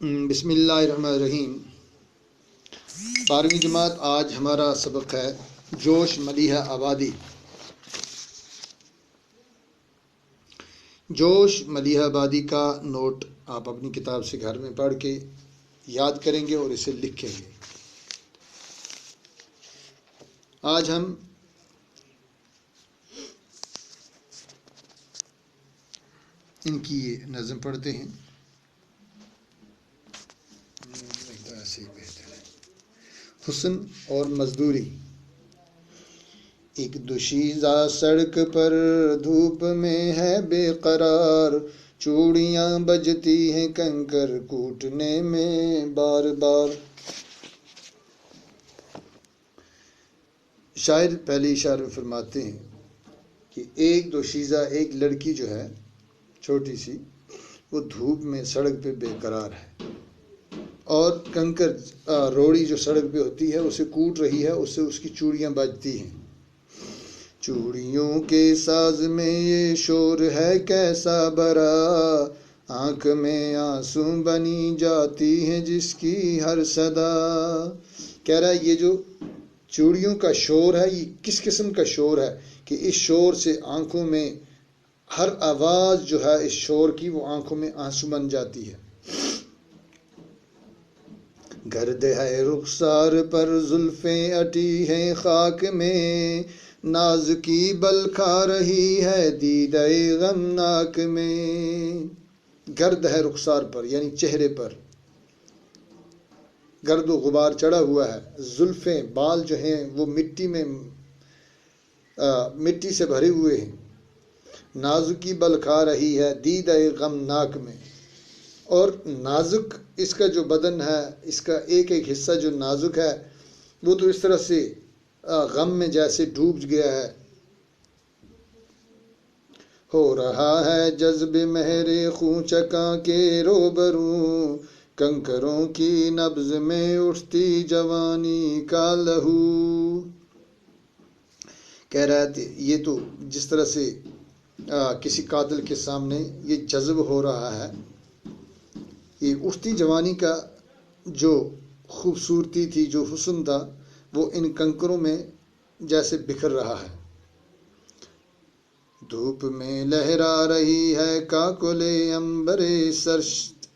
بسم اللہ الرحمن الرحیم۔ 12ویں جماعت، آج ہمارا سبق ہے جوش ملیحہ آبادی۔ جوش ملیحہ آبادی کا نوٹ آپ اپنی کتاب سے گھر میں پڑھ کے یاد کریں گے اور اسے لکھیں گے۔ آج ہم ان کی یہ نظم پڑھتے ہیں۔ حسن اور مزدوری۔ ایک دوشیزہ سڑک پر دھوپ میں ہے بے قرار، چوڑیاں بجتی ہیں کنکر کوٹنے میں بار بار۔ شاعر پہلے اشارے میں فرماتے ہیں کہ ایک دوشیزہ، ایک لڑکی جو ہے چھوٹی سی، وہ دھوپ میں سڑک پہ بے قرار ہے اور کنکر روڑی جو سڑک پہ ہوتی ہے اسے کوٹ رہی ہے، اس سے اس کی چوڑیاں بجتی ہیں۔ چوڑیوں کے ساز میں یہ شور ہے کیسا بھرا، آنکھ میں آنسو بنی جاتی ہے جس کی ہر صدا۔ کہہ رہا ہے یہ جو چوڑیوں کا شور ہے یہ کس قسم کا شور ہے کہ اس شور سے آنکھوں میں ہر آواز جو ہے اس شور کی وہ آنکھوں میں آنسو بن جاتی ہے۔ گرد ہے رخسار پر زلفیں اٹی ہیں خاک میں، ناز کی بل کھا رہی ہے دیدہ غمناک میں۔ گرد ہے رخسار پر یعنی چہرے پر گرد و غبار چڑھا ہوا ہے، زلفیں بال جو ہیں وہ مٹی سے بھرے ہوئے ہیں، نازکی بل کھا رہی ہے دیدہ غمناک میں۔ اور نازک اس کا جو بدن ہے، اس کا ایک ایک حصہ جو نازک ہے وہ تو اس طرح سے غم میں جیسے ڈوب گیا ہے۔ ہو رہا ہے جذب مہر خوں چکاں کے روبرو، کنکروں کی نبض میں اٹھتی جوانی کا لہو۔ کہہ رہا ہے یہ تو جس طرح سے کسی قاتل کے سامنے یہ جذب ہو رہا ہے، یہ اٹھتی جوانی کا جو خوبصورتی تھی، جو حسن تھا، وہ ان کنکروں میں جیسے بکھر رہا ہے۔ دھوپ میں لہرا رہی ہے کاکل عنبر سرشت،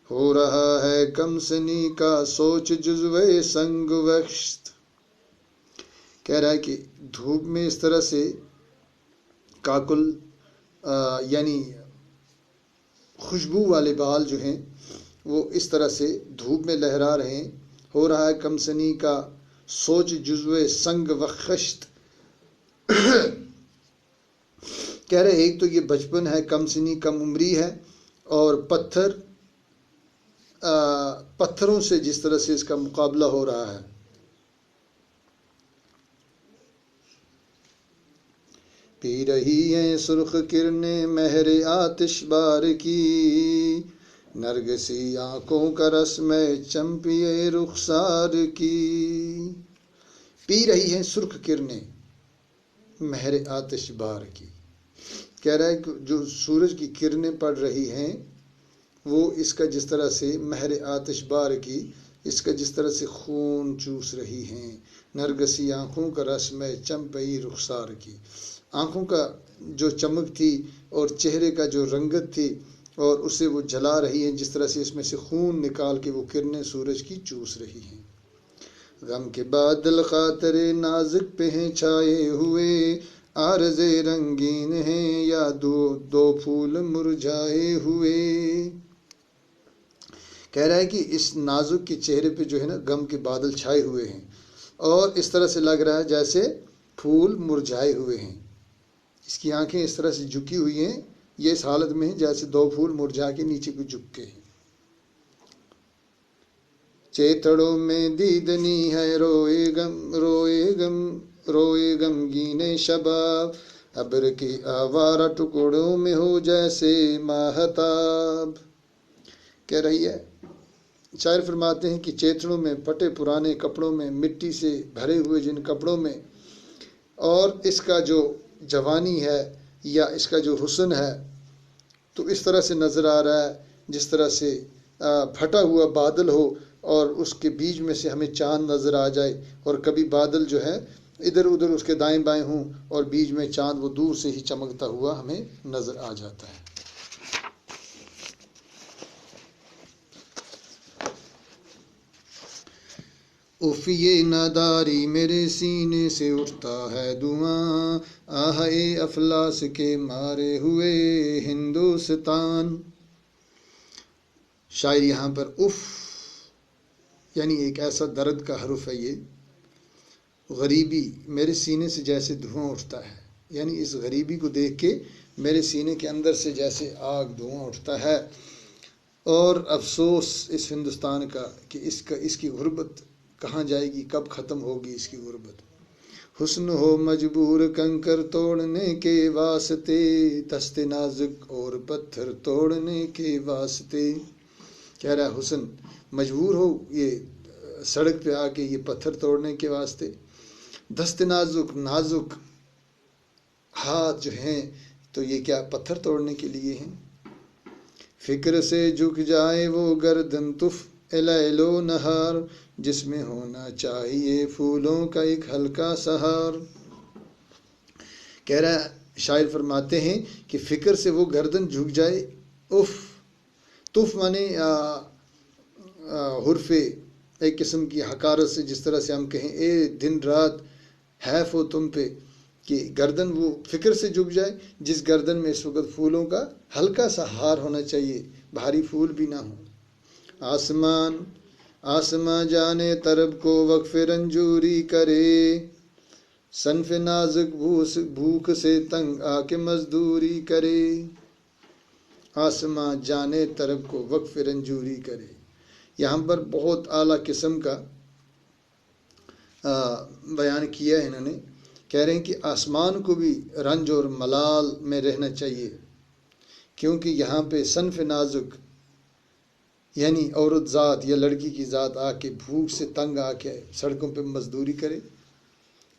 ہو رہا ہے کم سنی کا سوچ جزوے سنگ وشت۔ کہہ رہا ہے کہ دھوپ میں اس طرح سے کاکل یعنی خوشبو والے بال جو ہیں وہ اس طرح سے دھوپ میں لہرا رہے ہیں۔ ہو رہا ہے کم سنی کا سوچ جزوے سنگ وخشت۔ کہہ رہے ایک تو یہ بچپن ہے، کم سنی کم عمری ہے، اور پتھروں سے جس طرح سے اس کا مقابلہ ہو رہا ہے۔ پی رہی ہیں سرخ کرنیں مہر آتش بار کی، نرگسی آنکھوں کا رس میں چمپیے رخسار کی۔ پی رہی ہیں سرخ کرنیں مہر آتش بار کی۔ کہہ رہا ہے کہ جو سورج کی کرنیں پڑ رہی ہیں وہ اس کا جس طرح سے مہر آتش بار کی، اس کا جس طرح سے خون چوس رہی ہیں۔ نرگسی آنکھوں کا رس میں چمپئی رخسار کی، آنکھوں کا جو چمک تھی اور چہرے کا جو رنگت تھی اور اسے وہ جلا رہی ہیں، جس طرح سے اس میں سے خون نکال کے وہ کرنیں سورج کی چوس رہی ہیں۔ غم کے بادل خاطر نازک پہ ہیں چھائے ہوئے، عارض رنگین ہیں یا دو پھول مرجھائے ہوئے۔ کہہ رہا ہے کہ اس نازک کے چہرے پہ جو ہے نا غم کے بادل چھائے ہوئے ہیں اور اس طرح سے لگ رہا ہے جیسے پھول مرجھائے ہوئے ہیں۔ اس کی آنکھیں اس طرح سے جھکی ہوئی ہیں، یہ اس حالت میں ہیں جیسے دو پھول مرجھا کے نیچے کو جھک کے ہیں۔ چیتڑوں میں دیدنی ہے روئے غمگین شباب، ابر کے آوارہ ٹکڑوں میں ہو جیسے ماہتاب۔ کہہ رہی ہے شاعر فرماتے ہیں کہ چیتڑوں میں، پھٹے پرانے کپڑوں میں، مٹی سے بھرے ہوئے جن کپڑوں میں، اور اس کا جو جوانی ہے یا اس کا جو حسن ہے تو اس طرح سے نظر آ رہا ہے جس طرح سے پھٹا ہوا بادل ہو اور اس کے بیچ میں سے ہمیں چاند نظر آ جائے، اور کبھی بادل جو ہے ادھر ادھر اس کے دائیں بائیں ہوں اور بیچ میں چاند وہ دور سے ہی چمکتا ہوا ہمیں نظر آ جاتا ہے۔ اف یہ ناداری میرے سینے سے اٹھتا ہے دھواں، آہ اے افلاس کے مارے ہوئے ہندوستان۔ شاعر یہاں پر اف یعنی ایک ایسا درد کا حرف ہے، یہ غریبی میرے سینے سے جیسے دھواں اٹھتا ہے، یعنی اس غریبی کو دیکھ کے میرے سینے کے اندر سے جیسے آگ دھواں اٹھتا ہے، اور افسوس اس ہندوستان کا کہ اس کی غربت کہاں جائے گی، کب ختم ہوگی اس کی غربت۔ حسن ہو مجبور کنکر توڑنے کے واسطے، دست نازک اور پتھر توڑنے کے واسطے۔ کہہ رہا ہے حسن مجبور ہو یہ سڑک پہ آ کے یہ پتھر توڑنے کے واسطے، دست نازک نازک ہاتھ جو ہیں تو یہ کیا پتھر توڑنے کے لیے ہیں۔ فکر سے جھک جائے وہ گردن تف لیل و نہار، جس میں ہونا چاہیے پھولوں کا ایک ہلکا سہار۔ کہہ رہا شاعر فرماتے ہیں کہ فکر سے وہ گردن جھک جائے، اف تف مانے حرف ایک قسم کی حقارت سے، جس طرح سے ہم کہیں اے دن رات حیف ہو تم پہ، کہ گردن وہ فکر سے جھک جائے جس گردن میں اس وقت پھولوں کا ہلکا سا ہار ہونا چاہیے، بھاری پھول بھی نہ ہو۔ آسمان جانے طرب کو وقف رنجوری کرے، صنف نازک بھوک سے تنگ آ کے مزدوری کرے۔ آسمان جانے طرب کو وقف رنجوری کرے، یہاں پر بہت اعلیٰ قسم کا بیان کیا ہے انہوں نے۔ کہہ رہے ہیں کہ آسمان کو بھی رنج اور ملال میں رہنا چاہیے، کیونکہ یہاں پہ صنف نازک یعنی عورت ذات یا لڑکی کی ذات آ کے بھوک سے تنگ آ کے سڑکوں پہ مزدوری کرے۔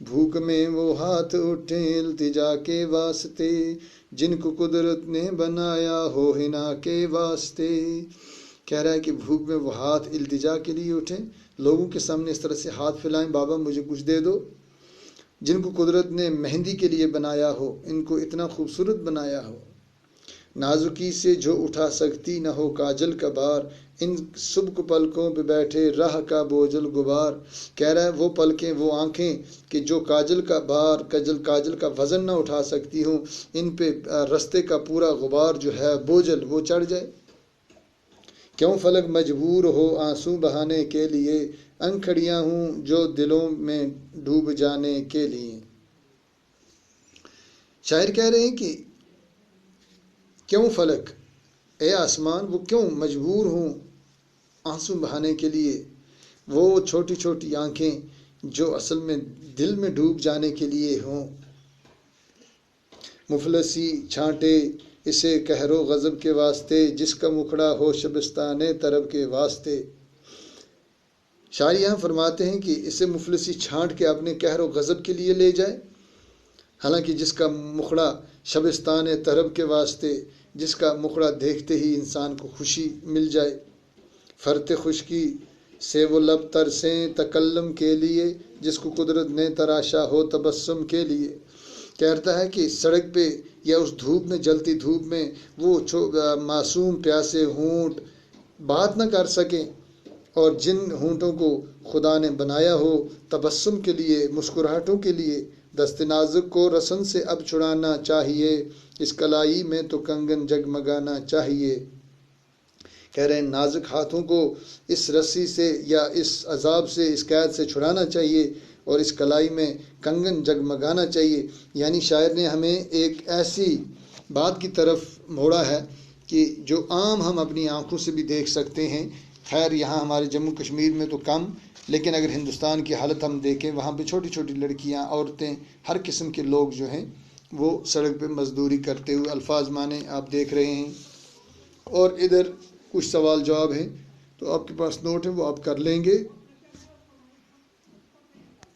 بھوک میں وہ ہاتھ اٹھیں التجا کے واسطے، جن کو قدرت نے بنایا ہو ہنا کے واسطے۔ کہہ رہا ہے کہ بھوک میں وہ ہاتھ التجا کے لیے اٹھیں، لوگوں کے سامنے اس طرح سے ہاتھ پھیلائیں، بابا مجھے کچھ دے دو۔ جن کو قدرت نے مہندی کے لیے بنایا ہو، ان کو اتنا خوبصورت بنایا ہو، نازکی سے جو اٹھا سکتی نہ ہو کاجل کا بار، ان سبک پلکوں پہ بیٹھے راہ کا بوجھل غبار۔ کہہ رہا ہے وہ پلکیں، وہ آنکھیں کہ جو کاجل کا بار، کاجل کا وزن نہ اٹھا سکتی ہوں، ان پہ رستے کا پورا غبار جو ہے بوجھل وہ چڑھ جائے۔ کیوں فلک مجبور ہو آنسو بہانے کے لیے، انکھڑیاں ہوں جو دلوں میں ڈوب جانے کے لیے۔ شاعر کہہ رہے ہیں کہ کیوں فلک، اے آسمان وہ کیوں مجبور ہوں آنسو بہانے کے لیے، وہ چھوٹی چھوٹی آنکھیں جو اصل میں دل میں ڈوب جانے کے لیے ہوں۔ مفلسی چھانٹے اسے قہر و غضب کے واسطے، جس کا مکھڑا ہو شبستان طرب کے واسطے۔ شاعر یہاں فرماتے ہیں کہ اسے مفلسی چھانٹ کے اپنے قہر و غضب کے لیے لے جائے، حالانکہ جس کا مکھڑا شبستان طرب کے واسطے، جس کا مکھڑا دیکھتے ہی انسان کو خوشی مل جائے۔ فرت خشکی سے وہ لب ترسیں تکلم کے لیے، جس کو قدرت نے تراشا ہو تبسم کے لیے۔ کہتا ہے کہ سڑک پہ یا اس دھوپ میں، جلتی دھوپ میں، وہ معصوم پیاسے ہونٹ بات نہ کر سکیں، اور جن ہونٹوں کو خدا نے بنایا ہو تبسم کے لیے، مسکراہٹوں کے لیے، دست نازک کو رسن سے اب چھڑانا چاہیے، اس کلائی میں تو کنگن جگمگانا چاہیے۔ کہہ رہے ہیں نازک ہاتھوں کو اس رسی سے یا اس عذاب سے، اس قید سے چھڑانا چاہیے، اور اس کلائی میں کنگن جگمگانا چاہیے۔ یعنی شاعر نے ہمیں ایک ایسی بات کی طرف موڑا ہے کہ جو عام ہم اپنی آنکھوں سے بھی دیکھ سکتے ہیں۔ خیر یہاں ہمارے جموں کشمیر میں تو کم، لیکن اگر ہندوستان کی حالت ہم دیکھیں، وہاں پہ چھوٹی چھوٹی لڑکیاں، عورتیں، ہر قسم کے لوگ جو ہیں وہ سڑک پہ مزدوری کرتے ہوئے الفاظ مانے آپ دیکھ رہے ہیں۔ اور ادھر کچھ سوال جواب ہیں، تو آپ کے پاس نوٹ ہے وہ آپ کر لیں گے۔